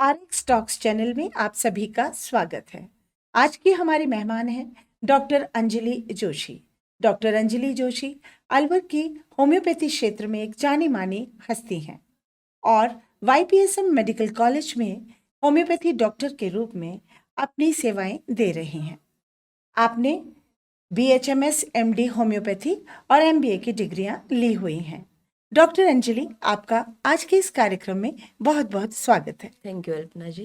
RX talks channel में आप सभी का स्वागत है। आज की हमारी मेहमान है डॉक्टर अंजलि जोशी। डॉक्टर अंजलि जोशी अलवर की होम्योपैथी क्षेत्र में एक जानी मानी हस्ती हैं और वाईपीएसएम मेडिकल कॉलेज में होम्योपैथी डॉक्टर के रूप में अपनी सेवाएं दे रही हैं। आपने बीएचएमएस एमडी होम्योपैथी और एमबीए की डिग्रियां ली हुई हैं। डॉक्टर अंजलि, आपका आज के इस कार्यक्रम में बहुत बहुत स्वागत है। थैंक यू अल्पना जी।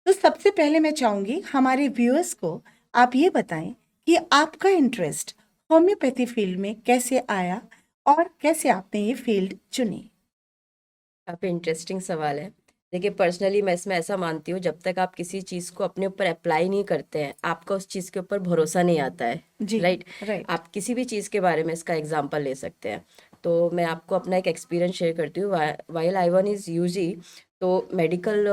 तो सबसे पहले मैं चाहूंगी हमारे व्यूअर्स को आप ये बताएं कि आपका इंटरेस्ट होम्योपैथी फील्ड में कैसे आया और कैसे आपने ये फील्ड चुनी। काफ़ी इंटरेस्टिंग सवाल है। देखिए, पर्सनली मैं इसमें ऐसा मानती हूँ, जब तक आप किसी चीज़ को अपने ऊपर अप्लाई नहीं करते हैं, आपका उस चीज़ के ऊपर भरोसा नहीं आता है। जी, राइट। राइट। आप किसी भी चीज़ के बारे में इसका एग्जांपल ले सकते हैं। तो मैं आपको अपना एक एक्सपीरियंस शेयर करती हूँ। While I one is UG, तो मेडिकल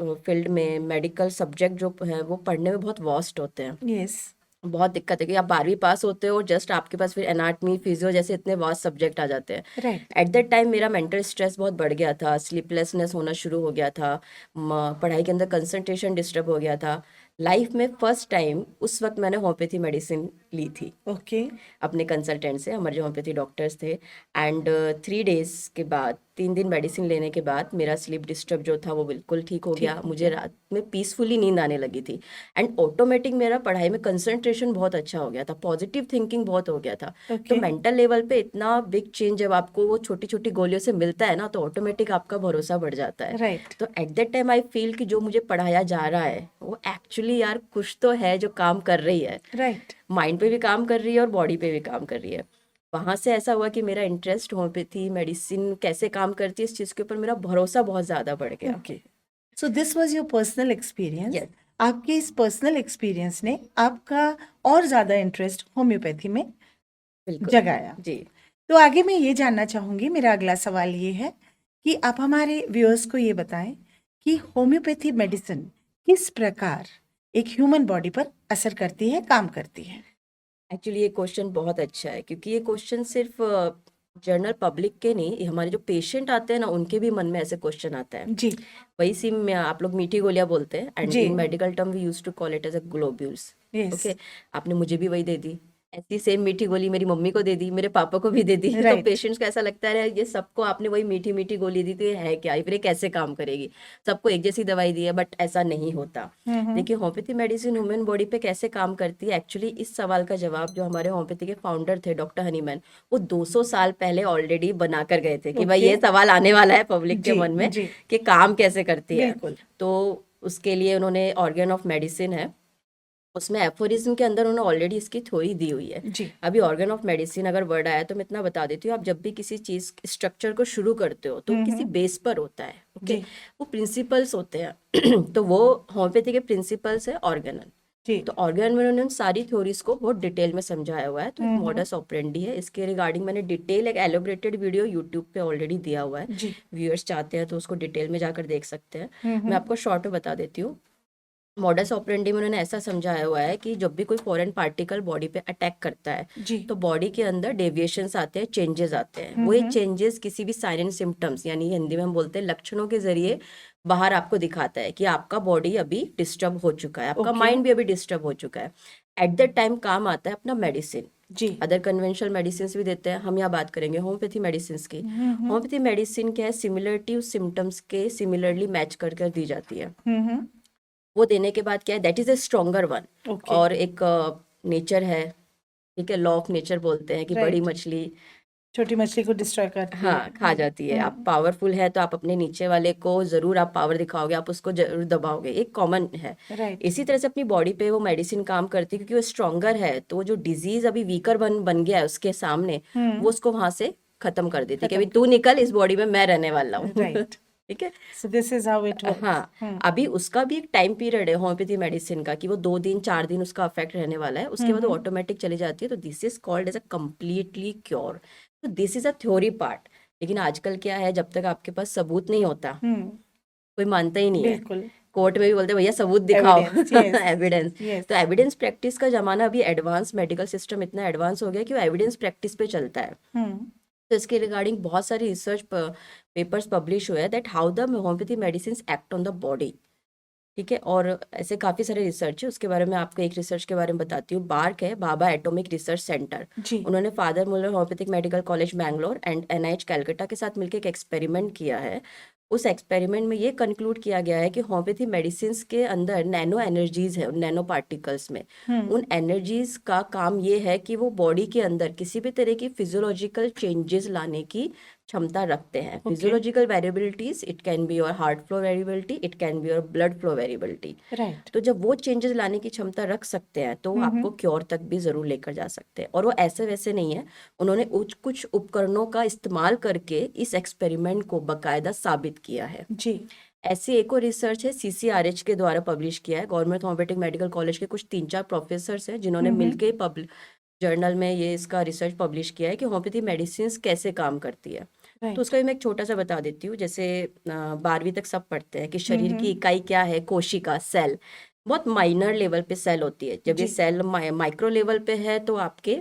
फील्ड में मेडिकल सब्जेक्ट जो है वो पढ़ने में बहुत वास्ट होते हैं। यस। बहुत दिक्कत है कि आप 12वीं पास होते हो और जस्ट आपके पास फिर एनाटमी फिजियो जैसे इतने वास्ट सब्जेक्ट आ जाते हैं। राइट। एट दैट टाइम मेरा मेंटल स्ट्रेस बहुत बढ़ गया था, स्लीपलेसनेस होना शुरू हो गया था, पढ़ाई के अंदर कंसंट्रेशन डिस्टर्ब हो गया था। लाइफ में फर्स्ट टाइम उस वक्त मैंने होम्योपैथी मेडिसिन ली थी ओके। अपने कंसल्टेंट से। हमारे जो होम्योपैथी डॉक्टर्स थे। एंड 3 डेज के बाद, 3 दिन मेडिसिन लेने के बाद मेरा स्लीप डिस्टर्ब जो था वो बिल्कुल ठीक हो गया। ठीक हो मुझे गया। रात में पीसफुली नींद आने लगी थी। एंड ऑटोमेटिक मेरा पढ़ाई में कंसंट्रेशन बहुत अच्छा हो गया था, पॉजिटिव थिंकिंग बहुत हो गया था। तो ओके। मेंटल लेवल पे इतना बिग चेंज जब आपको वो छोटी छोटी गोलियों से मिलता है ना, तो ऑटोमेटिक आपका भरोसा बढ़ जाता है। राइट। तो at that time I feel कि जो मुझे पढ़ाया जा रहा है वो एक्चुअली यार कुछ तो है जो काम कर रही है। राइट। माइंड पे भी काम कर रही है और बॉडी पे भी काम कर रही है। वहाँ से ऐसा हुआ कि मेरा इंटरेस्ट होम्योपैथी मेडिसिन कैसे काम करती है इस चीज़ के ऊपर मेरा भरोसा बहुत ज़्यादा बढ़ गया। Okay. So this was your personal experience. Yes, आपके इस पर्सनल एक्सपीरियंस ने आपका और ज्यादा इंटरेस्ट होम्योपैथी में बिल्कुल जगाया। जी। तो आगे मैं ये जानना चाहूंगी, मेरा अगला सवाल ये है कि आप हमारे व्यूअर्स को ये बताएं कि होम्योपैथी मेडिसिन किस प्रकार एक ह्यूमन बॉडी पर असर करती है, काम करती है। एक्चुअली ये क्वेश्चन बहुत अच्छा है, क्योंकि ये क्वेश्चन सिर्फ जनरल पब्लिक के नहीं, ये हमारे जो पेशेंट आते हैं ना उनके भी मन में ऐसे क्वेश्चन आता है। जी। वही सिम में आप लोग मीठी गोलियां बोलते हैं, एंड जी। In medical term we use to call it as a globules. Yes. Okay. आपने मुझे भी वही दे दी, ऐसी सेम मीठी गोली मेरी मम्मी को दे दी, मेरे पापा को भी दे दी। तो राइट। पेशेंट्स को ऐसा लगता है ये सबको आपने वही मीठी मीठी गोली दी, तो ये है क्या, फिर ये कैसे काम करेगी, सबको एक जैसी दवाई दी है। बट ऐसा नहीं होता। हम्म। देखिए, होम्योपैथी मेडिसिन ह्यूमन बॉडी पे कैसे काम करती है, एक्चुअली इस सवाल का जवाब जो हमारे होम्योपैथी के फाउंडर थे डॉक्टर हनीमैन, वो 200 साल पहले ऑलरेडी बना कर गए थे कि भाई ओके। ये सवाल आने वाला है पब्लिक के जी। मन में जी। कि काम कैसे करती है। बिल्कुल। तो उसके लिए उन्होंने ऑर्गन ऑफ मेडिसिन है, उसमें एफोरिज्म के अंदर उन्होंने ऑलरेडी इसकी थ्योरी दी हुई है। जी। अभी ऑर्गन ऑफ मेडिसिन अगर वर्ड आया तो मैं इतना बता देती हूँ, आप जब भी किसी चीज स्ट्रक्चर को शुरू करते हो तो किसी बेस पर होता है। ओके। जी। वो प्रिंसिपल्स होते हैं। तो वो होम्योपैथी के प्रिंसिपल्स है ऑर्गेनल। जी। तो ऑर्गेनल में उन्होंने उन सारी थ्योरीज को बहुत डिटेल में समझाया हुआ है। तो एक हम्म। मॉडस ऑपरेंडी है, इसके रिगार्डिंग मैंने डिटेल एक एलोबरेटेड वीडियो यूट्यूब पे ऑलरेडी दिया हुआ है। जी। व्यूअर्स चाहते हैं तो उसको डिटेल में जाकर देख सकते हैं। मैं हम्म। आपको शॉर्ट में बता देती हूँ। मॉडस ऑपरेंडी में उन्होंने ऐसा समझाया हुआ है कि जब भी कोई फॉरेन पार्टिकल बॉडी पे अटैक करता है जी। तो बॉडी के अंदर डेविएशंस आते हैं, चेंजेस आते हैं। वो एक चेंजेस किसी भी साइन एंड सिम्टम्स, यानी हिंदी में हम बोलते हैं लक्षणों के जरिए बाहर आपको दिखाता है कि आपका बॉडी अभी डिस्टर्ब हो चुका है, आपका ओके। माइंड भी अभी डिस्टर्ब हो चुका है। एट दैट टाइम काम आता है अपना मेडिसिन। जी। अदर कन्वेंशनल मेडिसिन भी देते हैं, हम यहाँ बात करेंगे होम्योपैथी मेडिसिन की। होम्योपैथी मेडिसिन क्या है, सिमिलरिटी उस सिम्टम्स के सिमिलरली मैच कर कर दी जाती है। हम्म। वो देने के बाद क्या है, that is a stronger one. Okay. और एक नेचर है, ठीक है, लॉ ऑफ नेचर बोलते हैं कि बड़ी राइट। मछली छोटी मछली को डिस्ट्रॉय करती है। हाँ खा जाती है। आप पावरफुल है तो आप अपने नीचे वाले को जरूर आप पावर दिखाओगे, आप उसको जरूर दबाओगे, एक कॉमन है। राइट। इसी तरह से अपनी बॉडी पे वो मेडिसिन काम करती है, क्योंकि वो स्ट्रोंगर है तो वो जो डिजीज अभी वीकर बन गया है उसके सामने, वो उसको वहां से खत्म कर देती है कि खत्म अभी तू निकल, इस बॉडी में मैं रहने वाला हूँ। राइट। ठीक है। So this is how it works. हाँ, अभी उसका भी एक टाइम पीरियड है होम्योपैथी मेडिसिन का कि वो 2 दिन 4 दिन उसका अफेक्ट रहने वाला है, उसके बाद वो ऑटोमेटिक चली जाती है। तो this is called as a completely cure. तो this is a theory part. लेकिन आजकल क्या है, जब तक आपके पास सबूत नहीं होता कोई मानता ही नहीं है। बिल्कुल। कोर्ट में भी बोलते हैं भैया सबूत दिखाओ, एविडेंस, यस एविडेंस। यस। तो एविडेंस प्रैक्टिस का जमाना अभी एडवांस, मेडिकल सिस्टम इतना एडवांस हो गया कि वो एविडेंस प्रैक्टिस पे चलता है। तो इसके रिगार्डिंग बहुत सारी रिसर्च पेपर्स पब्लिश हुए हैं that how the homeopathy medicine act on the body. ठीक है, और ऐसे काफ़ी सारे रिसर्च है, उसके बारे में आपको एक रिसर्च के बारे में बताती हूँ। बार्क है, भाभा एटॉमिक रिसर्च सेंटर। जी। उन्होंने father Muller homeopathic medical college Bangalore and NIH Calcutta के साथ मिलकर एक एक्सपेरिमेंट किया है। उस एक्सपेरिमेंट में ये कंक्लूड किया गया है कि होम्योपैथी मेडिसिन के अंदर नैनो एनर्जीज है, नैनो पार्टिकल्स में। उन एनर्जीज का काम ये है कि वो बॉडी के अंदर किसी भी तरह की फिजियोलॉजिकल चेंजेस लाने की क्षमता रखते हैं। Okay. Physiological variabilities, it can be your heart flow variability, it can be your blood flow variability. Right. तो जब वो चेंजेस लाने की क्षमता रख सकते हैं तो वो आपको क्योर तक भी जरूर लेकर जा सकते हैं। और वो ऐसे वैसे नहीं है, उन्होंने कुछ उपकरणों का इस्तेमाल करके इस एक्सपेरिमेंट को बकायदा साबित किया है। जी। ऐसी एक और रिसर्च है, CCRH के द्वारा पब्लिश किया है। गवर्नमेंट होम्योपैथिक मेडिकल कॉलेज के कुछ 3-4 प्रोफेसर्स हैं जिन्होंने मिलकर जर्नल में ये इसका रिसर्च पब्लिश किया है कि होम्योपैथी मेडिसिन कैसे काम करती है। राइट। तो उसका भी मैं एक छोटा सा बता देती हूँ। जैसे 12वीं तक सब पढ़ते हैं कि शरीर की इकाई क्या है, कोशिका, सेल। बहुत माइनर लेवल पे सेल होती है। जब ये जी। सेल माइक्रो लेवल पे है तो आपके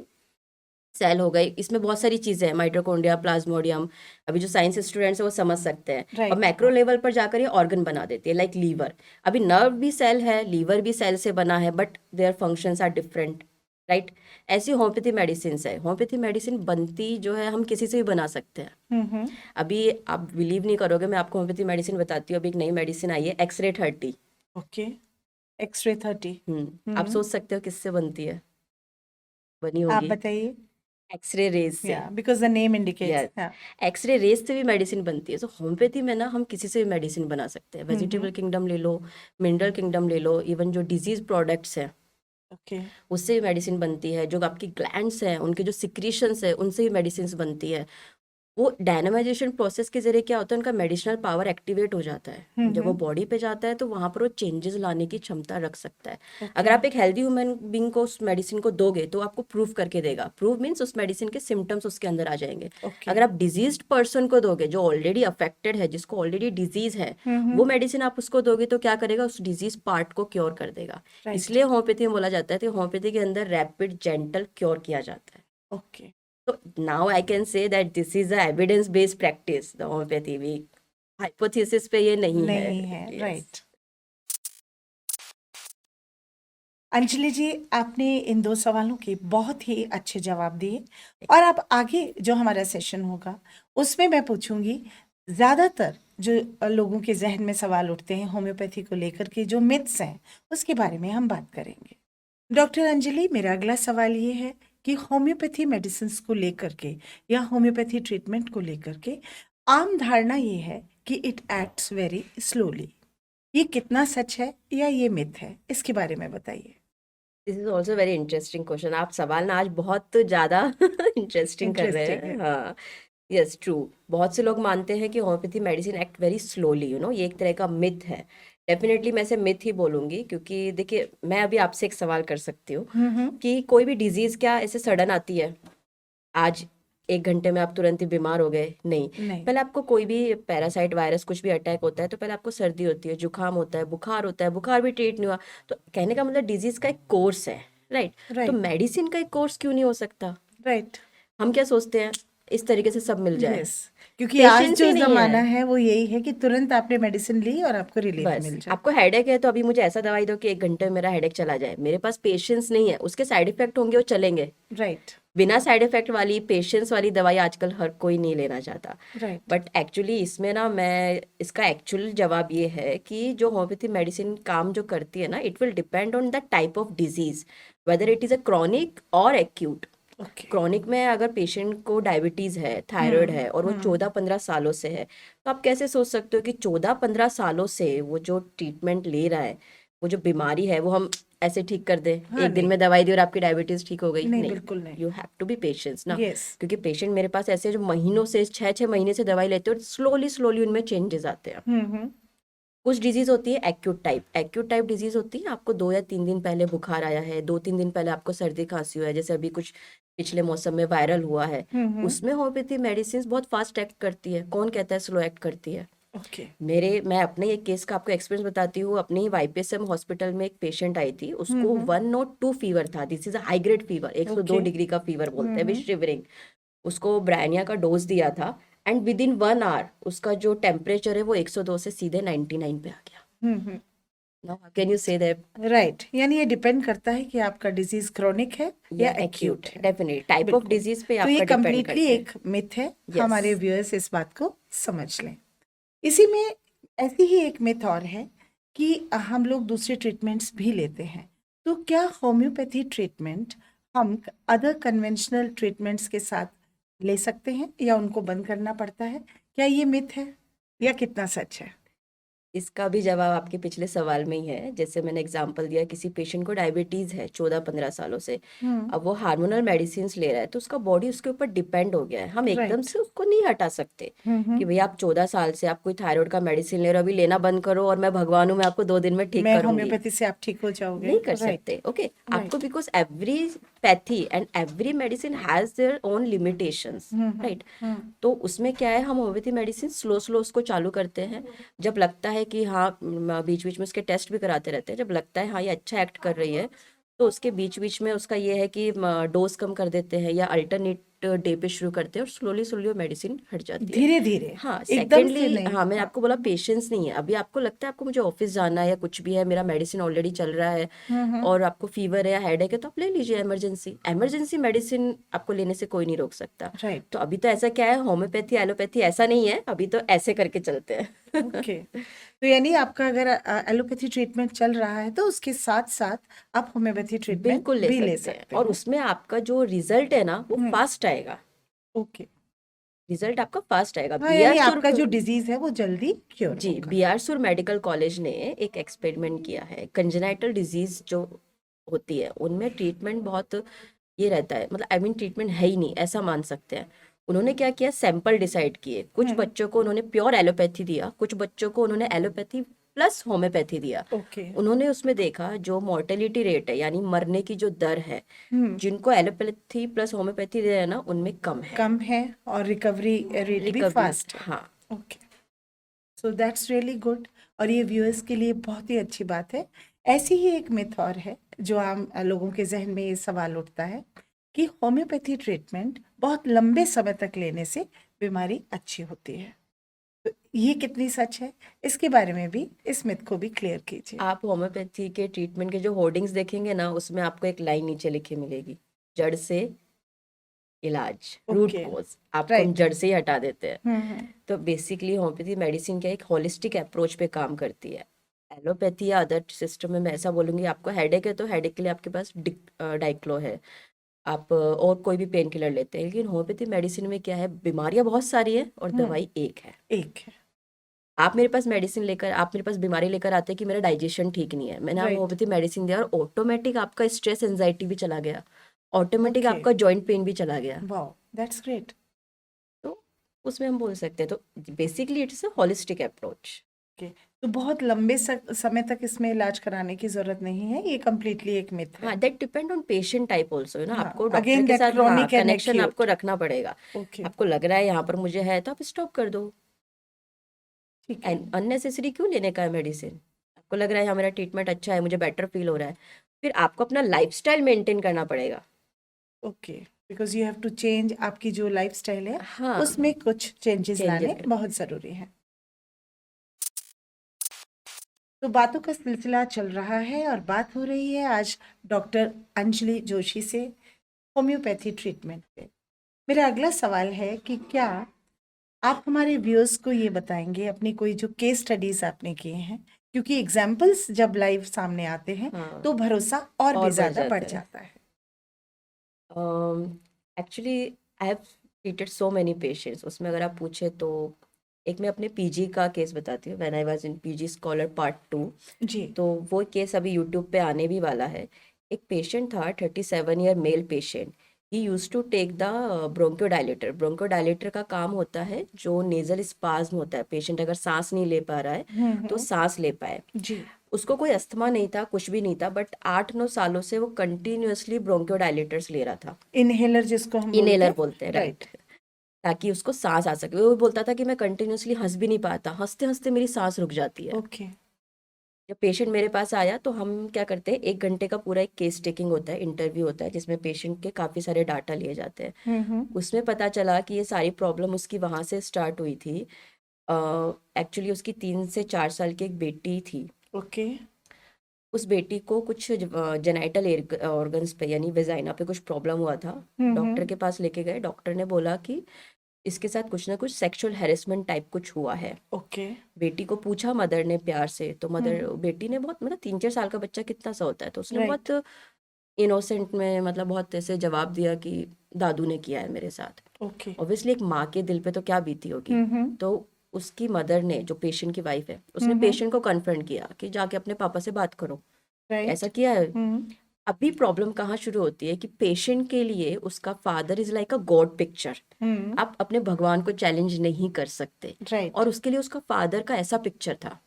सेल हो गई, इसमें बहुत सारी चीजें हैं, माइटोकॉन्ड्रिया, प्लाज्मोडियम, अभी जो साइंस स्टूडेंट्स हैं वो समझ सकते हैं। और राइट। मैक्रो लेवल पर जाकर ये ऑर्गन बना देती है, लाइक लीवर। अभी नर्व भी सेल है, लीवर भी सेल से बना है, but their functions are different, right. ऐसी होम्योपैथी मेडिसिन है। होम्योपैथी मेडिसिन बनती जो है हम किसी से भी बना सकते हैं। अभी आप बिलीव नहीं करोगे, मैं आपको होम्योपैथी मेडिसिन बताती हूँ। अभी एक नई मेडिसिन आई है, एक्सरे 30। ओके। एक्सरे 30। आप सोच सकते हो किससे बनती है, बनी आप होगी बताइए। एक्सरे रेज से। या because the name indicates. Yes, x ray rays से भी मेडिसिन बनती है। तो होम्योपैथी में ना हम किसी से भी मेडिसिन बना सकते हैं। वेजिटेबल किंगडम ले लो, मिनरल किंगडम ले लो, इवन जो डिजीज प्रोडक्ट्स हैं ओके। उससे भी मेडिसिन बनती है। जो आपकी ग्लैंड्स हैं उनके जो सिक्रीशंस है उनसे भी मेडिसिन बनती है। वो डायनामाइजेशन प्रोसेस के जरिए क्या होता है, उनका मेडिसिनल पावर एक्टिवेट हो जाता है। जब वो बॉडी पे जाता है तो वहां पर वो चेंजेस लाने की क्षमता रख सकता है। अगर आप एक हेल्दी ह्यूमन बींग को उस मेडिसिन को दोगे तो आपको प्रूव करके देगा। प्रूव मीन्स उस मेडिसिन के सिम्टम्स उसके अंदर आ जाएंगे। ओके। अगर आप डिजीज्ड पर्सन को दोगे, जो ऑलरेडी अफेक्टेड है, जिसको ऑलरेडी डिजीज है, वो मेडिसिन आप उसको दोगे तो क्या करेगा, उस डिजीज पार्ट को क्योर कर देगा। Right. इसलिए होम्योपैथी में बोला जाता है कि होम्योपैथी के अंदर रैपिड जेंटल क्योर किया जाता है। Okay. So now I can say that this is a evidence based practice, the homeopathy भी hypothesis पे ये नहीं है। नहीं है। Yes. राइट। अंजलि जी, आपने इन 2 सवालों के बहुत ही अच्छे जवाब दिए और अब आगे जो हमारा सेशन होगा उसमें मैं पूछूंगी, ज़्यादातर जो लोगों के जहन में सवाल उठते हैं होम्योपैथी को लेकर के, जो मिथ्स हैं उसके बारे में हम बात करेंगे। डॉक्टर अंजलि, मेरा अगला सवाल ये है कि होम्योपैथी मेडिसिन को लेकर के या होम्योपैथी ट्रीटमेंट को लेकर के आम धारणा ये है कि इट एक्ट्स वेरी स्लोली। ये कितना सच है या ये मिथ है, इसके बारे में बताइए। This is also very interesting question. आप सवाल ना आज बहुत ज़्यादा इंटरेस्टिंग कर रहे इंटरेस्टिंग हैं। है। हाँ, यस, ट्रू। बहुत से लोग मानते हैं कि homeopathy medicine act very slowly, ये एक तरह का मिथ है। डेफिनेटली मैं इसे मिथ ही बोलूंगी, क्योंकि देखिए मैं अभी आपसे एक सवाल कर सकती हूँ कि कोई भी डिजीज क्या ऐसे सडन आती है, आज 1 घंटे में आप तुरंत ही बीमार हो गए? नहीं। नहीं। पहले आपको कोई भी पैरासाइट, वायरस, कुछ भी अटैक होता है तो पहले आपको सर्दी होती है, जुकाम होता है, बुखार होता है, बुखार भी ट्रीट नहीं हुआ तो कहने का मतलब डिजीज का एक कोर्स है, राइट। तो राइट। मेडिसिन का एक कोर्स क्यों नहीं हो सकता? राइट। हम क्या सोचते हैं, इस तरीके से सब मिल जाए। यस, क्योंकि आज पेशेंस जो ही नहीं जमाना है। है वो यही है कि तुरंत आपने मेडिसिन ली और आपको रिलीफ बस मिल जाए। आपको हेडेक है तो अभी मुझे ऐसा दवाई दो कि 1 घंटे में मेरा हेडेक चला जाए। मेरे पास पेशेंस नहीं है, उसके साइड इफेक्ट होंगे, वो चलेंगे। राइट। बिना साइड इफेक्ट वाली, पेशेंस वाली दवाई आजकल हर कोई नहीं लेना चाहता। राइट। बट एक्चुअली इसमें ना, मैं इसका एक्चुअल जवाब ये है कि जो होम्योपैथी मेडिसिन काम जो करती है ना, it will depend on the type of disease, whether it is a chronic और एक्यूट। ओके। क्रॉनिक में अगर पेशेंट को डायबिटीज है, थायराइड है और वो 14-15 सालों से है, तो आप कैसे सोच सकते हो कि 14-15 सालों से वो जो ट्रीटमेंट ले रहा है, वो जो बीमारी है, वो हम ऐसे ठीक कर दें? हाँ, एक दिन नहीं। में दवाई दी और आपकी डायबिटीज ठीक हो गई? नहीं, नहीं, बिल्कुल नहीं। You have to be patience ना। यस। क्योंकि पेशेंट मेरे पास ऐसे जो महीनों से, 6-6 महीने से दवाई लेते हैं और स्लोली स्लोली उनमें चेंजेस आते हैं। कुछ डिजीज होती है acute type. Acute type disease होती है, आपको 2 या 3 दिन पहले बुखार आया है, 2-3 दिन पहले आपको सर्दी खांसी हुआ है, जैसे अभी कुछ पिछले मौसम में वायरल हुआ है, उसमें होम्योपैथी मेडिसिन बहुत फास्ट एक्ट करती है। कौन कहता है स्लो एक्ट करती है? ओके। मैं अपने एक केस का आपको एक्सपीरियंस बताती हूँ। अपने ही वाईपीएसएम हॉस्पिटल में एक पेशेंट आई थी, उसको 102 फीवर था। This is a high grade fever, 102 okay. Degree का फीवर बोलते हैं, विच शिवरिंग। उसको ब्रायनिया का डोज दिया था एंड विद इन 1 आवर उसका जो टेम्परेचर है वो 102 से सीधे 99 पे आ गया। Now can you say that? Right, यानी ये डिपेंड करता है कि आपका डिजीज क्रोनिक है या या एक्यूट एक्यूट, है। डेफिनेटली टाइप ऑफ बिल्कुल। डिजीज पे तो ये आपका डिपेंड कम्प्लीटली करता है। एक मिथ है, यस। हमारे व्यूअर्स इस बात को समझ लें। इसी में ऐसी ही एक मिथ और है कि हम लोग दूसरे ट्रीटमेंट्स भी लेते हैं, तो क्या होम्योपैथी ट्रीटमेंट हम अदर कन्वेंशनल ट्रीटमेंट्स के साथ ले सकते हैं या उनको बंद करना पड़ता है? क्या ये मिथ है या कितना सच है? इसका भी जवाब आपके पिछले सवाल में ही है। जैसे मैंने एग्जांपल दिया, किसी पेशेंट को डायबिटीज है 14-15 सालों से, हम्म। अब वो हार्मोनल मेडिसिन ले रहा है, तो उसका बॉडी उसके ऊपर डिपेंड हो गया है। हम एकदम राइट। से उसको नहीं हटा सकते हम्म। कि भैया आप 14 साल से आप कोई थायराइड का मेडिसिन ले रहे हो, अभी लेना बंद करो और मैं भगवान हूँ, मैं आपको 2 दिन में ठीक मैं करूंगी। होम्योपैथी से आप ठीक हो जाओगे। नहीं कर राइट। सकते। ओके, आपको right. Because every pathy and every medicine has their own limitations, right? Hmm. तो उसमें क्या है, हम होम्योपैथी मेडिसिन स्लो स्लो उसको चालू करते हैं। जब लगता है कि हाँ, बीच बीच में उसके टेस्ट भी कराते रहते हैं, जब लगता है हाँ ये अच्छा एक्ट कर रही है, तो उसके बीच बीच में उसका ये है कि डोज कम कर देते हैं या अल्टरनेट डे पे शुरू करते हैं और स्लोली स्लोली वो मेडिसिन हट जाती है। धीरे धीरे, हाँ, एकदम से सेकेंडली, नहीं। हाँ मैंने हाँ। आपको बोला पेशेंस नहीं है। अभी आपको लगता है आपको मुझे ऑफिस जाना है या कुछ भी है, मेरा मेडिसिन ऑलरेडी चल रहा है हम्म। और आपको फीवर है या हेडेक है, तो आप ले लीजिए इमरजेंसी। इमरजेंसी मेडिसिन आपको लेने से कोई नहीं रोक सकता। राइट। तो अभी तो ऐसा क्या है, होम्योपैथी एलोपैथी ऐसा नहीं है, अभी तो ऐसे करके चलते हैं। ओके। तो यानी आपका अगर एलोपैथी ट्रीटमेंट चल रहा है तो उसके साथ साथ आप होम्योपैथी ट्रीटमेंट बिल्कुल ले भी ले सकते हैं, सकते और हैं। उसमें आपका जो रिजल्ट है ना वो हम्म। फास्ट आएगा। ओके। रिजल्ट आपका फास्ट आएगा। हाँ, बी यानी आर सुर आपका जो डिजीज है वो जल्दी क्योर जी, होगा। बी आर सुर मेडिकल कॉलेज ने एक एक्सपेरिमेंट किया है। कंजेनाइटल डिजीज जो होती है उनमें ट्रीटमेंट बहुत ये रहता है, मतलब आई मीन ट्रीटमेंट है ही नहीं ऐसा मान सकते हैं। उन्होंने क्या किया, सैंपल डिसाइड किए। कुछ हम्म। बच्चों को उन्होंने प्योर एलोपैथी दिया, कुछ बच्चों को उन्होंने एलोपैथी प्लस होम्योपैथी दिया। ओके। उन्होंने उसमें देखा जो मोर्टेलिटी रेट है, यानी मरने की जो दर है, हम्म। जिनको एलोपैथी प्लस होम्योपैथी दे रहे हैं ना, उनमें कम है। कम है और रिकवरी रेट भी रिकवरी, फास्ट है। हाँ। Okay. So that's really good, और ये व्यूअर्स के लिए बहुत ही अच्छी बात है। ऐसी ही एक मिथ और है जो आम लोगों के जहन में ये सवाल उठता है कि होम्योपैथी ट्रीटमेंट बहुत लंबे समय तक लेने से बीमारी अच्छी होती है, तो ये कितनी सच है? इसके बारे में भी, इस मिथ को भी क्लियर कीजिए। आप होम्योपैथी के ट्रीटमेंट के जो होर्डिंग्स देखेंगे ना, उसमें आपको एक लाइन नीचे लिखी मिलेगी, जड़ से इलाज, रूट ओके। कोज। आपको हम राइट। जड़ से ही हटा देते हैं। हम्म। तो बेसिकली होम्योपैथी मेडिसिन क्या एक होलिस्टिक अप्रोच पे काम करती है। एलोपैथी या अदर सिस्टम में मैं ऐसा बोलूंगी, आपको हेडेक है तो हेडेक के लिए आपके पास डाइक्लो है, आप और कोई भी पेन किलर लेते हैं। लेकिन होम्योपैथी मेडिसिन में क्या है, बीमारियां बहुत सारी है और हम्म। दवाई एक है। एक है। आप मेरे पास मेडिसिन लेकर, आप मेरे पास बीमारी लेकर आते हैं कि मेरा डाइजेशन ठीक नहीं है, मैंने आपको राइट। होम्योपैथी मेडिसिन दिया और ऑटोमेटिक आपका स्ट्रेस एंजाइटी भी चला गया, ऑटोमेटिक ओके। आपका जॉइंट पेन भी चला गया। Wow, that's great. तो उसमें हम बोल सकते हैं, तो basically it's a holistic approach. Okay. तो बहुत लंबे समय तक इसमें इलाज कराने की जरूरत नहीं है, ये कम्प्लीटली एक मिथ है। हाँ, that depend on patient type also, है ना, हाँ, आपको डॉक्टर अगेन के दैट साथ हाँ क्रोनिक एंड कनेक्शन आपको एक्यूट। रखना पड़ेगा। ओके। आपको लग रहा है यहाँ पर मुझे है तो आप स्टॉप कर दो। ठीक है। एंड अननेसेसरी क्यों लेने का है मेडिसिन? आपको लग रहा है यहाँ मेरा ट्रीटमेंट अच्छा है, मुझे बेटर फील हो रहा है, फिर आपको अपना लाइफस्टाइल मेंटेन करना पड़ेगा। Okay. Because you have to change, आपकी जो लाइफस्टाइल है हाँ, उसमें कुछ चेंजेस चेंजेस लाने कर। बहुत ज़रूरी है। तो बातों का सिलसिला चल रहा है और बात हो रही है आज डॉक्टर अंजलि जोशी से होम्योपैथी ट्रीटमेंट पे। मेरा अगला सवाल है कि क्या आप हमारे व्यूअर्स को ये बताएंगे अपनी कोई जो केस स्टडीज आपने किए हैं, क्योंकि एग्जाम्पल्स जब लाइव सामने आते हैं हाँ, तो भरोसा और भी और बढ़ ज़्यादा बढ़ जाता है। जाता है। Actually I have treated so many patients. उसमें अगर आप पूछे तो एक मैं अपने पीजी का केस बताती हूँ, when I was in PG scholar part 2। जी। तो वो केस अभी यूट्यूब पे आने भी वाला है। एक पेशेंट था, 37 year male patient. He use to take the bronchodilator. Bronchodilator का काम होता है, जो नेजल स्पाज्म होता है, पेशेंट अगर सांस नहीं ले पा रहा है तो सांस ले पाए। जी। उसको कोई अस्थमा नहीं था, कुछ भी नहीं था, बट 8-9 सालों से वो कंटिन्यूअसली ब्रोंकोडायलेटर्स ले रहा था। इनहेलर जिसको हम बोलते इनहेलर हैं। बोलते हैं, राइट। राइट। ताकि उसको सांस आ सके। वो बोलता था कि मैं कंटिन्यूअसली हंस भी नहीं पाता, हंसते हंसते मेरी सांस रुक जाती है। ओके। जब पेशेंट मेरे पास आया तो हम क्या करते हैं, 1 घंटे का पूरा एक केस टेकिंग होता है, इंटरव्यू होता है, जिसमें पेशेंट के काफ़ी सारे डाटा लिए जाते हैं। हम्म। उसमें पता चला कि ये सारी प्रॉब्लम उसकी वहाँ से स्टार्ट हुई थी। एक्चुअली उसकी 3 से 4 साल की एक बेटी थी। ओके। उस बेटी को कुछ जेनाइटल ऑर्गन्स पे यानी वेजाइना पे कुछ प्रॉब्लम हुआ था। डॉक्टर हम्म। के पास लेके गए, डॉक्टर ने बोला कि इसके साथ कुछ ना कुछ सेक्सुअल हैरेसमेंट टाइप कुछ हुआ है। ओके। बेटी को पूछा मदर ने प्यार से, तो मदर, हम्म। बेटी ने बहुत, मतलब 3-4 साल का बच्चा कितना सा होता है, तो उसने राइट। बहुत इनोसेंट में, मतलब बहुत ऐसे जवाब दिया कि दादू ने किया है मेरे साथ। ओके। ऑब्वियसली एक माँ के दिल पे तो क्या बीती होगी। हम्म। तो उसकी मदर ने, जो पेशेंट की वाइफ है, उसने हम्म। पेशेंट को कन्फ्रंट किया कि जाके अपने पापा से बात करो। राइट। ऐसा किया है। हम्म। अभी प्रॉब्लम कहाँ शुरू होती है कि पेशेंट के लिए उसका father is like a god picture. Hmm. आप अपने भगवान को चैलेंज नहीं कर सकते, राइट। और उसके लिए उसका फादर का ऐसा पिक्चर था।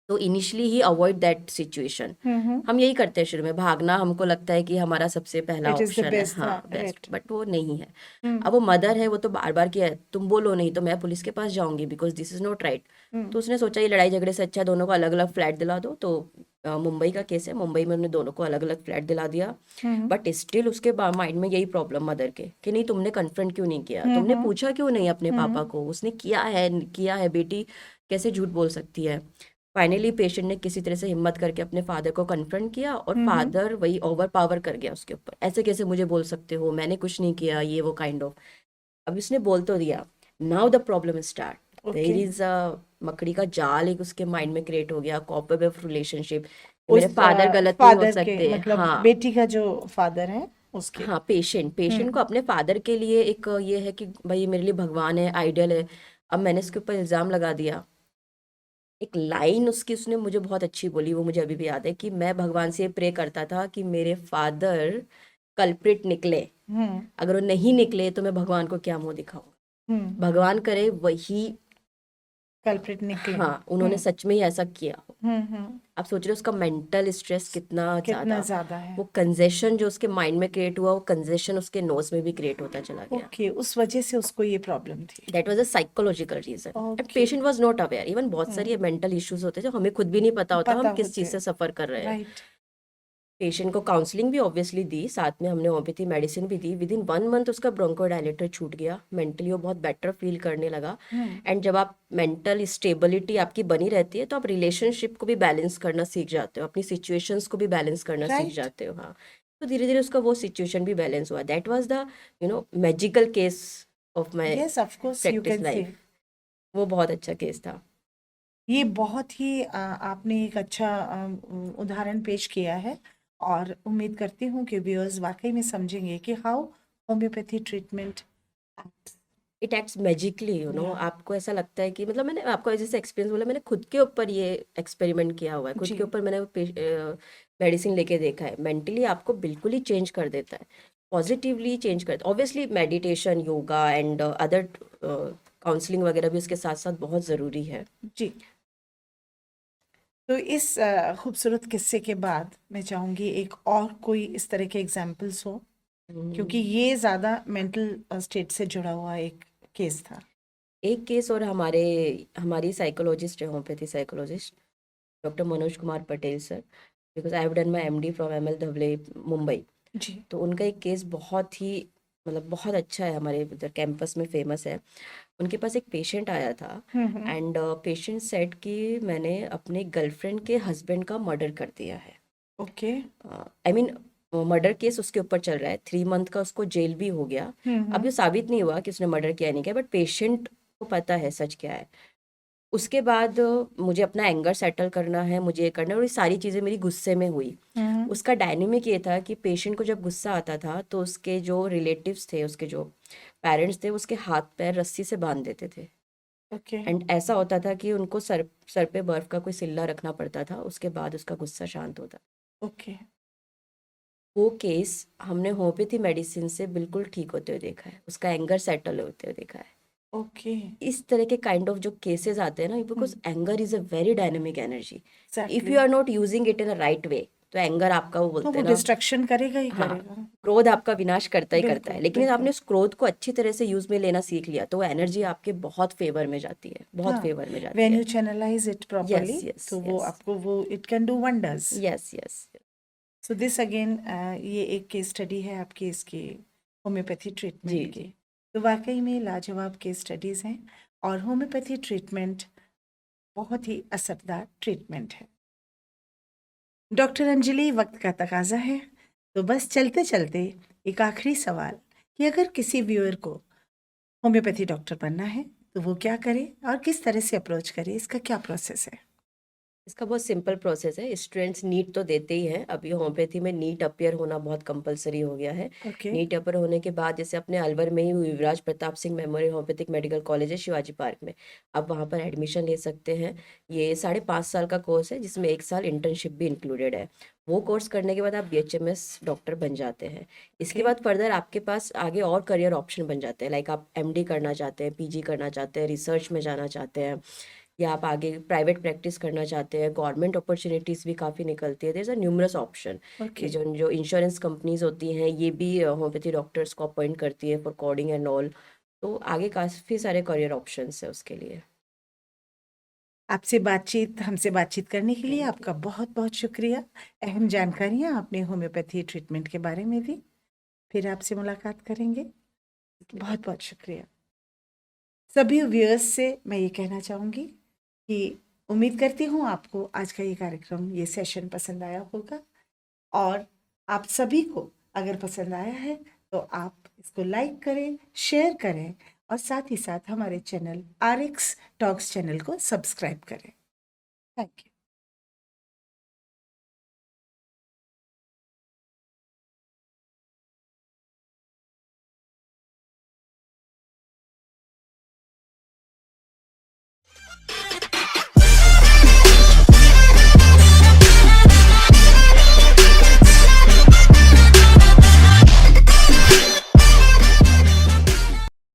तो इनिशियली ही अवॉइड दैट सिचुएशन। हम्म। हम यही करते हैं शुरू में, भागना हमको लगता है कि हमारा सबसे पहला इट इज द ऑप्शन है, बेस्ट। हाँ, हाँ बेस्ट, राइट। बट वो नहीं है। हम्म। अब वो मदर है, वो तो बार बार किया है, तुम बोलो नहीं तो मैं पुलिस के पास जाऊंगी, because this is not right. Hmm. तो उसने सोचा ये लड़ाई झगड़े से अच्छा दोनों को अलग अलग फ्लैट दिला दो। तो मुंबई का केस है, मुंबई में उन्होंने दोनों को अलग अलग फ्लैट दिला दिया। हम्म। बट स्टिल उसके माइंड में यही प्रॉब्लम मदर के, कि नहीं तुमने कन्फ्रंट क्यों नहीं किया, तुमने हम्म। पूछा क्यों नहीं अपने पापा हम्म। को, उसने किया है बेटी कैसे झूठ बोल सकती है। फाइनली पेशेंट ने किसी तरह से हिम्मत करके अपने फादर को कन्फ्रंट किया, और हम्म। फादर वही ओवर पावर कर गया उसके ऊपर, ऐसे कैसे मुझे बोल सकते हो, मैंने कुछ नहीं किया, ये वो काइंड ऑफ। अब इसने बोल तो दिया, now the problem start. Okay. There is a मकड़ी का जाल एक उसके माइंड में क्रिएट हो गया, कॉपवेब ऑफ रिलेशनशिप। मेरे उस फादर गलत नहीं हो फादर के सकते, मतलब हाँ। बेटी का जो फादर है उसके। हाँ, पेशेंट को हम्म। अपने फादर के लिए एक ये है कि भाई ये मेरे लिए भगवान है, आइडियल है। अब मैंने इसके ऊपर इल्जाम लगा दिया। एक लाइन उसकी उसने मुझे बहुत अच्छी बोली, वो मुझे अभी भी याद है, कि मैं भगवान से प्रे करता था कि मेरे फादर कल्प्रिट निकले, हम्म। अगर वो नहीं निकले तो मैं भगवान को क्या मुंह हम्म। दिखाऊंगा। भगवान करे वही, कल्प्रिट निकले। हाँ, उन्होंने सच में ही ऐसा किया हो। हम्म। आप सोच रहे हो उसका मेंटल स्ट्रेस कितना कितना ज्यादा। ज्यादा है। वो कंजेशन जो उसके माइंड में क्रिएट हुआ, वो कंजेशन उसके नोज में भी क्रिएट होता चला गया। ओके, उस वजह से उसको ये प्रॉब्लम थी। That was a psychological reason, and okay. Patient was not aware. Even बहुत सारी हम्म। मेंटल इश्यूज होते हैं जो हमें खुद भी नहीं पता होता हम पता किस चीज होते। से सफर कर रहे हैं। राइट। पेशेंट को काउंसलिंग भी ऑब्वियसली दी, साथ में हमने होम्योपैथी मेडिसिन भी दी। विद इन 1 मंथ उसका ब्रोंकोडायलेटर छूट गया, मेंटली वो बहुत बेटर फील करने लगा। हम्म। एंड जब आप मेंटल स्टेबिलिटी आपकी बनी रहती है, तो आप रिलेशनशिप को भी बैलेंस करना सीख जाते हो, अपनी सिचुएशंस को भी बैलेंस करना सीख राइट। जाते हो, हाँ। तो धीरे धीरे उसका वो सिचुएशन भी बैलेंस हुआ। That was the magical case of my yes, of course you practice can say. Life. वो बहुत अच्छा केस था। ये बहुत ही आपने एक अच्छा उदाहरण पेश किया है, और उम्मीद करती हूँ कि व्यूअर्स वाकई में समझेंगे कि how homeopathy treatment. It acts magically, या। आपको ऐसा लगता है कि, मतलब मैंने आपको जैसे एक्सपीरियंस बोला, मैंने खुद के ऊपर ये एक्सपेरिमेंट किया हुआ है, खुद जी। के ऊपर मैंने मेडिसिन लेके देखा है। मेंटली आपको बिल्कुल ही चेंज कर देता है, पॉजिटिवली चेंज करता है। Obviously meditation, yoga and other counselling वगैरह भी उसके साथ साथ बहुत ज़रूरी है। जी। तो इस खूबसूरत किस्से के बाद मैं चाहूँगी एक और कोई इस तरह के एग्जाम्पल्स हो, क्योंकि ये ज़्यादा मेंटल स्टेट से जुड़ा हुआ एक केस था। एक केस और हमारी साइकोलॉजिस्ट है, homeopathy psychologist doctor Manoj Kumar Patel sir, because I have done my MD from ML Dhawale, Mumbai. जी। तो उनका एक केस बहुत ही, मतलब बहुत अच्छा है, हमारे इधर कैंपस में फेमस है। उनके पास एक पेशेंट आया था, हम्म। एंड पेशेंट सेड कि मैंने अपने गर्लफ्रेंड के हस्बैंड का मर्डर कर दिया है। Okay. I mean murder case उसके ऊपर चल रहा है, 3 मंथ का उसको जेल भी हो गया। अब ये साबित नहीं हुआ कि उसने मर्डर किया नहीं किया, बट पेशेंट को पता है सच क्या है। उसके बाद मुझे अपना एंगर सेटल करना है, मुझे ये करना है, और ये सारी चीज़ें मेरी गुस्से में हुई। हम्म। उसका डायनेमिक ये था कि पेशेंट को जब गुस्सा आता था तो उसके जो रिलेटिव्स थे, उसके जो पेरेंट्स थे, उसके हाथ पैर रस्सी से बांध देते थे। ओके। एंड ऐसा होता था कि उनको सर सर पे बर्फ का कोई सिल्ला रखना पड़ता था, उसके बाद उसका गुस्सा शांत होता। ओके। वो केस हमने होम्योपैथी मेडिसिन से बिल्कुल ठीक होते हुए देखा है, उसका एंगर सेटल होते हुए देखा है। ओके। इस तरह के काइंड ऑफ जो केसेस आते हैं ना, because anger is a very dynamic energy. If exactly. You are not using it in a right way, तो एंगर आपका वो तो बोलते वो हैं ना, डिस्ट्रक्शन करेगा ही हाँ, करेगा। क्रोध आपका विनाश करता ही करता है। बिल्कुल लेकिन आपने बिल्कुल। उस क्रोध को अच्छी तरह से यूज में लेना सीख लिया तो वो एनर्जी आपके बहुत फेवर में जाती है, बहुत हाँ, फेवर में जाती व्हेन है। You channelise it yes properly, yes तो वो यस आपको वो it can do wonders. Yes yes. So this again, ये एक केस स्टडी है आपकी इसकी होम्योपैथी जी ट्रीटमेंट की। जी तो वाकई में लाजवाब केस स्टडीज़ हैं, और होम्योपैथी ट्रीटमेंट बहुत ही असरदार ट्रीटमेंट है। डॉक्टर अंजलि, वक्त का तकाजा है, तो बस चलते चलते एक आखिरी सवाल, कि अगर किसी व्यूअर को होम्योपैथी डॉक्टर बनना है तो वो क्या करे और किस तरह से अप्रोच करे, इसका क्या प्रोसेस है? इसका बहुत सिंपल प्रोसेस है। स्टूडेंट्स नीट तो देते ही हैं, अभी होम्योपैथी में नीट अपियर होना बहुत कंपलसरी हो गया है। ओके। नीट अपियर होने के बाद जैसे अपने अलवर में ही Yuvraj Pratap Singh memorial homeopathic medical college है शिवाजी पार्क में, आप वहाँ पर एडमिशन ले सकते हैं। ये 5.5 साल का कोर्स है जिसमें 1 साल इंटर्नशिप भी इंक्लूडेड है। वो कोर्स करने के बाद आप BHMS डॉक्टर बन जाते हैं। इसके ओके। बाद फर्दर आपके पास आगे और करियर ऑप्शन बन जाते हैं, लाइक आप MD करना चाहते हैं, PG करना चाहते हैं, रिसर्च में जाना चाहते हैं, या आप आगे प्राइवेट प्रैक्टिस करना चाहते हैं, गवर्नमेंट अपॉर्चुनिटीज़ भी काफ़ी निकलती है, there is a numerous option. ये ओके। जो जो इंश्योरेंस कंपनीज होती हैं ये भी होम्योपैथी डॉक्टर्स को अपॉइंट करती है फॉर कोडिंग एंड ऑल। तो आगे काफ़ी सारे करियर ऑप्शंस है उसके लिए। हमसे बातचीत करने के लिए थैंक यू। आपका बहुत बहुत शुक्रिया। अहम जानकारियाँ आपने होम्योपैथी ट्रीटमेंट के बारे में दी। फिर आपसे मुलाकात करेंगे। बहुत बहुत शुक्रिया। सभी व्यूअर्स से मैं ये कहना चाहूँगी कि उम्मीद करती हूँ आपको आज का ये कार्यक्रम, ये सेशन पसंद आया होगा, और आप सभी को अगर पसंद आया है तो आप इसको लाइक करें, शेयर करें, और साथ ही साथ हमारे चैनल RX टॉक्स चैनल को सब्सक्राइब करें। Thank you.